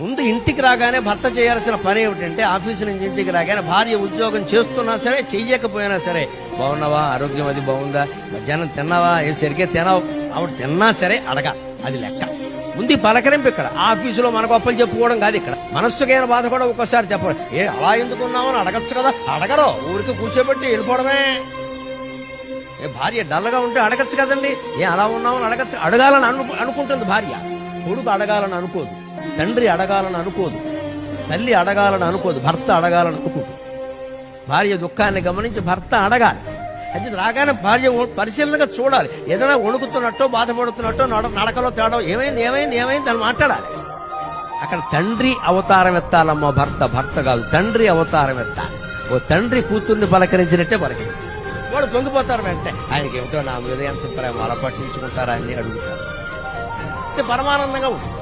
ముందు ఇంటికి రాగానే భర్త చేయాల్సిన పని ఏమిటంటే ఆఫీసు నుంచి ఇంటికి రాగానే భార్య ఉద్యోగం చేస్తున్నా సరే చెయ్యకపోయినా సరే బాగున్నావా, ఆరోగ్యం అది బాగుందా, మధ్యాహ్నం తిన్నావా, ఏ సరిగ్గా తినావు, ఆవిడ తిన్నా సరే అడగాలి. అది లెక్క. ముందు పలకరింపు. ఇక్కడ ఆఫీసులో మన గొప్పలు చెప్పుకోవడం కాదు. ఇక్కడ మనస్సుకైన బాధ కూడా ఒక్కోసారి చెప్పడం. ఏ అలా ఎందుకున్నామని అడగచ్చు కదా. అడగరు, ఊరికి కూర్చోబెట్టి వెళ్ళిపోవడమే. ఏ భార్య డల్గా ఉంటే అడగచ్చు కదండి. ఏ అలా ఉన్నామని అడగచ్చు. అడగాలని అనుకుంటుంది భార్య. కొడుకు అడగాలని అనుకోదు, తండ్రి అడగాలని అనుకోదు, తల్లి అడగాలని అనుకోదు, భర్త అడగాలని అనుకోదు. భార్య దుఃఖాన్ని గమనించి భర్త అడగాలి. అది రాగానే భార్య పరిశీలనగా చూడాలి. ఏదైనా వణుకుతున్నట్టో బాధపడుతున్నట్టో నడకలో తేడా ఏమైంది ఏమైంది ఏమైంది అని మాట్లాడాలి. అక్కడ తండ్రి అవతారం ఎత్తాలమ్మా. భర్త కాదు, తండ్రి అవతారం ఎత్తాలి. ఓ తండ్రి కూతుర్ని పలకరించినట్టే పలకరించి వాడు పొంగిపోతారు. వెంటనే ఆయనకి ఏమిటో నా మీద ఎంత ప్రేమ అలా పట్టించుకుంటారా అని అడుగుతారు. పరమానందంగా ఉంటుంది.